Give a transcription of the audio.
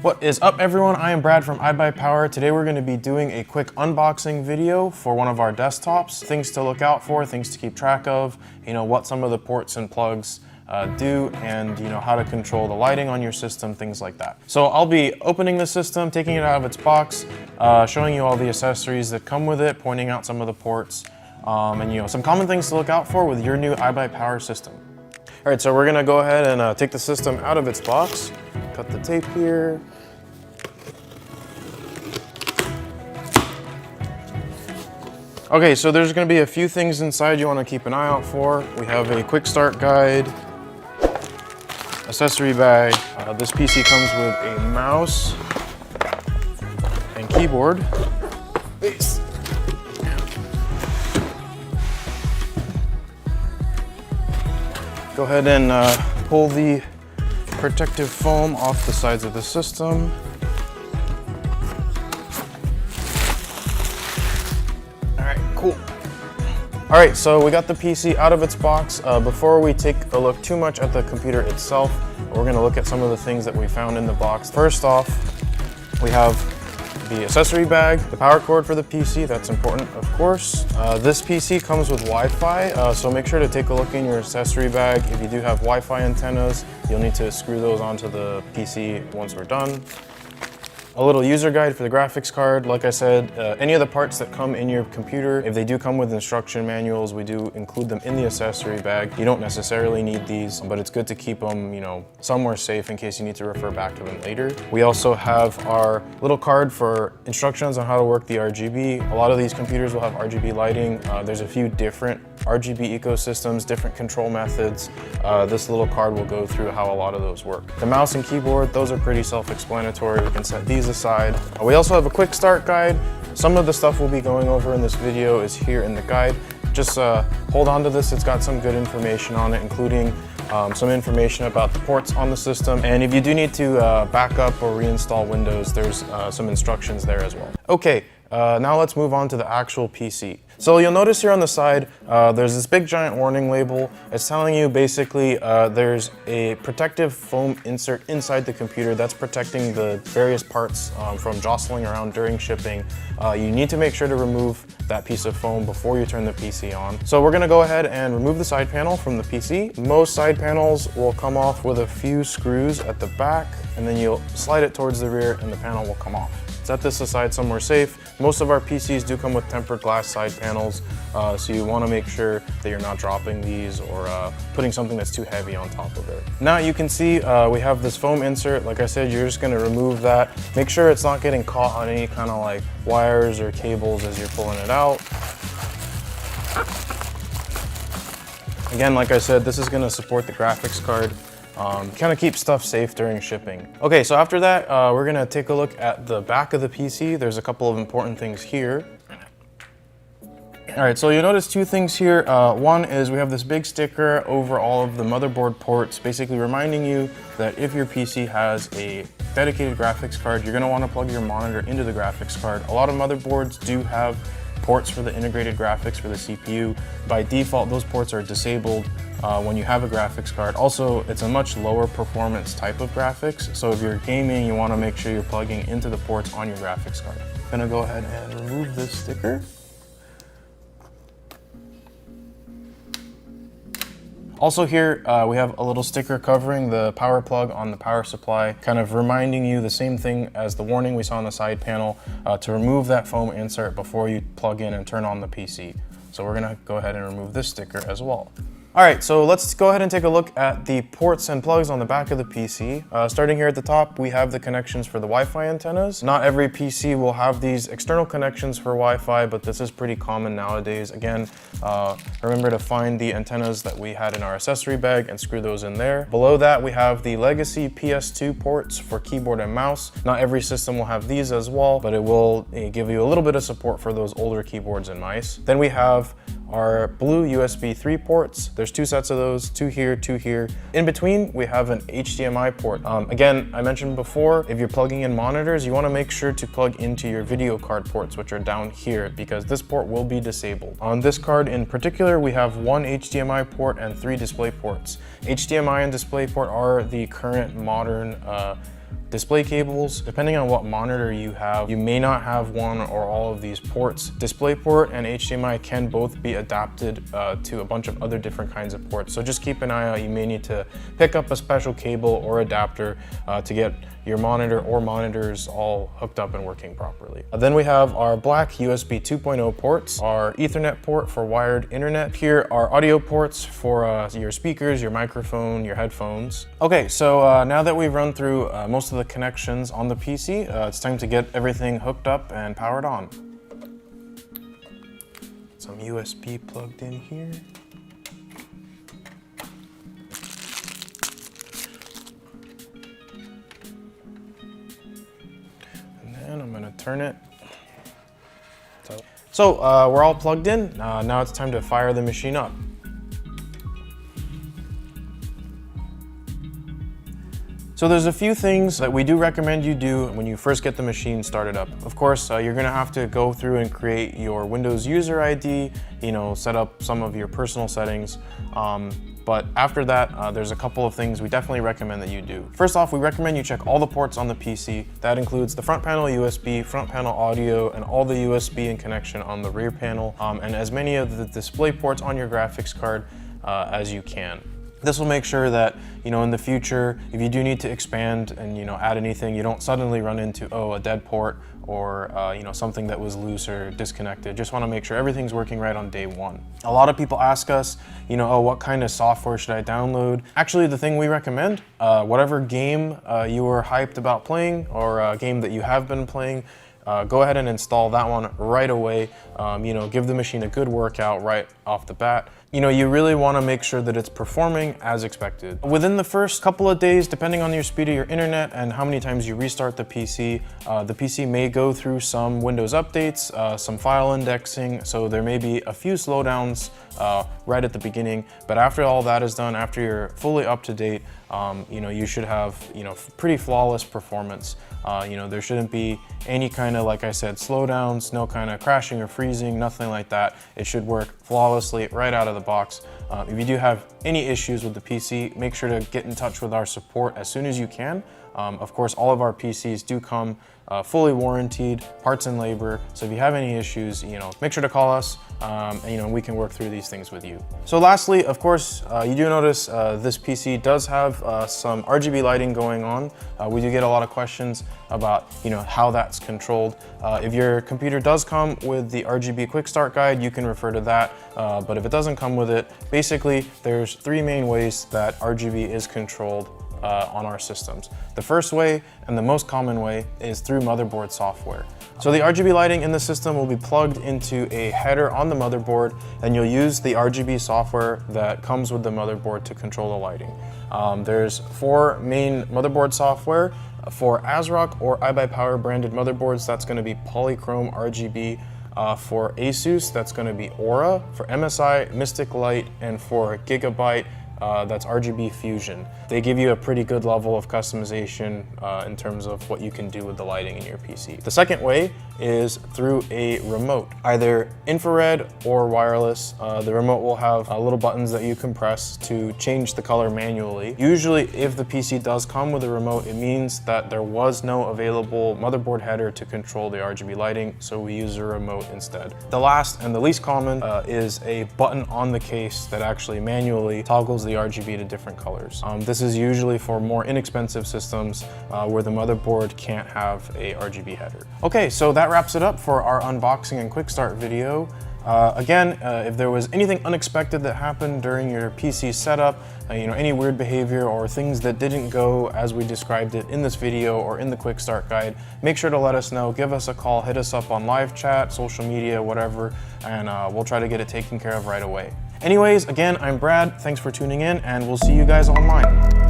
What is up, everyone? I am Brad from iBuyPower. Today we're going to be doing a quick unboxing video for one of our desktops. Things to look out for, things to keep track of, what some of the ports and plugs do, and how to control the lighting on your system, things like that. So I'll be opening the system, taking it out of its box, showing you all the accessories that come with it, pointing out some of the ports, and some common things to look out for with your new iBuyPower system. All right, so we're gonna go ahead and take the system out of its box. Cut the tape here. Okay, so there's gonna be a few things inside you wanna keep an eye out for. We have a quick start guide, accessory bag. This PC comes with a mouse and keyboard. Base. Go ahead and pull the protective foam off the sides of the system. All right, cool. All right, so we got the PC out of its box. Before we take a look too much at the computer itself, we're gonna look at some of the things that we found in the box. First off, we have the accessory bag, the power cord for the PC, that's important, of course. This PC comes with Wi-Fi, so make sure to take a look in your accessory bag. If you do have Wi-Fi antennas, you'll need to screw those onto the PC once we're done. A little user guide for the graphics card. Like I said, any of the parts that come in your computer, if they do come with instruction manuals, we do include them in the accessory bag. You don't necessarily need these, but it's good to keep them, somewhere safe in case you need to refer back to them later. We also have our little card for instructions on how to work the RGB. A lot of these computers will have RGB lighting. There's a few different RGB ecosystems, different control methods. This little card will go through how a lot of those work. The mouse and keyboard, those are pretty self-explanatory. We can set these aside. We also have a quick start guide. Some of the stuff we'll be going over in this video is here in the guide. Just hold on to this. It's got some good information on it, including some information about the ports on the system. And if you do need to back up or reinstall Windows, there's some instructions there as well. Okay, now let's move on to the actual PC. So you'll notice here on the side, there's this big giant warning label. It's telling you basically there's a protective foam insert inside the computer that's protecting the various parts from jostling around during shipping. You need to make sure to remove that piece of foam before you turn the PC on. So we're gonna go ahead and remove the side panel from the PC. Most side panels will come off with a few screws at the back, and then you'll slide it towards the rear and the panel will come off. Set this aside somewhere safe. Most of our PCs do come with tempered glass side panels, so you want to make sure that you're not dropping these or putting something that's too heavy on top of it. Now you can see we have this foam insert. Like I said, you're just going to remove that. Make sure it's not getting caught on any kind of like wires or cables as you're pulling it out. Again, like I said, this is going to support the graphics card. Kind of keep stuff safe during shipping. Okay, so after that, we're gonna take a look at the back of the PC. There's a couple of important things here. All right, so you'll notice two things here. One is we have this big sticker over all of the motherboard ports, basically reminding you that if your PC has a dedicated graphics card, you're gonna wanna plug your monitor into the graphics card. A lot of motherboards do have ports for the integrated graphics for the CPU. By default, those ports are disabled when you have a graphics card. Also, it's a much lower performance type of graphics, so if you're gaming, you want to make sure you're plugging into the ports on your graphics card. I'm gonna go ahead and remove this sticker. Also here, we have a little sticker covering the power plug on the power supply, kind of reminding you the same thing as the warning we saw on the side panel, to remove that foam insert before you plug in and turn on the PC. So we're gonna go ahead and remove this sticker as well. All right, so let's go ahead and take a look at the ports and plugs on the back of the PC. Starting here at the top, we have the connections for the Wi-Fi antennas. Not every PC will have these external connections for Wi-Fi, but this is pretty common nowadays. Again, remember to find the antennas that we had in our accessory bag and screw those in there. Below that, we have the legacy PS2 ports for keyboard and mouse. Not every system will have these as well, but it will give you a little bit of support for those older keyboards and mice. Then we have our blue USB 3 ports. There's two sets of those, two here, two here. In between, we have an HDMI port. Again, I mentioned before, if you're plugging in monitors, you wanna make sure to plug into your video card ports, which are down here, because this port will be disabled. On this card in particular, we have one HDMI port and 3 display ports. HDMI and DisplayPort are the current modern display cables. Depending on what monitor you have, you may not have one or all of these ports. DisplayPort and HDMI can both be adapted to a bunch of other different kinds of ports. So just keep an eye out. You may need to pick up a special cable or adapter to get your monitor or monitors all hooked up and working properly. Then we have our black USB 2.0 ports, our Ethernet port for wired internet. Here are audio ports for your speakers, your microphone, your headphones. Okay, so now that we've run through most of the connections on the PC, it's time to get everything hooked up and powered on. Some USB plugged in here. And I'm gonna turn it. So we're all plugged in. Now it's time to fire the machine up. So there's a few things that we do recommend you do when you first get the machine started up. Of course, you're gonna have to go through and create your Windows user ID, set up some of your personal settings. But after that, there's a couple of things we definitely recommend that you do. First off, we recommend you check all the ports on the PC. That includes the front panel USB, front panel audio, and all the USB and connection on the rear panel, and as many of the display ports on your graphics card as you can. This will make sure that, in the future, if you do need to expand and, add anything, you don't suddenly run into, a dead port or, something that was loose or disconnected. Just want to make sure everything's working right on day one. A lot of people ask us, what kind of software should I download? Actually, the thing we recommend, whatever game you were hyped about playing or a game that you have been playing, go ahead and install that one right away. Give the machine a good workout right off the bat. You really want to make sure that it's performing as expected. Within the first couple of days, depending on your speed of your internet and how many times you restart the PC may go through some Windows updates, some file indexing, so there may be a few slowdowns right at the beginning, but after all that is done, after you're fully up to date, you should have, pretty flawless performance. There shouldn't be any kind of, like I said, slowdowns, no kind of crashing or freezing, nothing like that. It should work flawlessly right out of the box. If you do have any issues with the PC, make sure to get in touch with our support as soon as you can. Of course, all of our PCs do come fully warranted, parts and labor. So if you have any issues, make sure to call us and we can work through these things with you. So lastly, of course, you do notice this PC does have some RGB lighting going on. We do get a lot of questions about how that's controlled. If your computer does come with the RGB quick start guide, you can refer to that. But if it doesn't come with it, basically there's three main ways that RGB is controlled on our systems. The first way and the most common way is through motherboard software. So the RGB lighting in the system will be plugged into a header on the motherboard, and you'll use the RGB software that comes with the motherboard to control the lighting. There's four main motherboard software. For ASRock or iBuyPower branded motherboards, that's going to be Polychrome RGB. For Asus, that's going to be Aura. For MSI, Mystic Light, and for Gigabyte, that's RGB Fusion. They give you a pretty good level of customization in terms of what you can do with the lighting in your PC. The second way is through a remote, either infrared or wireless. The remote will have little buttons that you can press to change the color manually. Usually, if the PC does come with a remote, it means that there was no available motherboard header to control the RGB lighting, so we use a remote instead. The last and the least common is a button on the case that actually manually toggles the RGB to different colors. This is usually for more inexpensive systems where the motherboard can't have a RGB header. Okay, so that wraps it up for our unboxing and quick start video. Again, if there was anything unexpected that happened during your PC setup, any weird behavior or things that didn't go as we described it in this video or in the quick start guide, make sure to let us know. Give us a call, hit us up on live chat, social media, whatever, and we'll try to get it taken care of right away. Anyways, again, I'm Brad. Thanks for tuning in, and we'll see you guys online.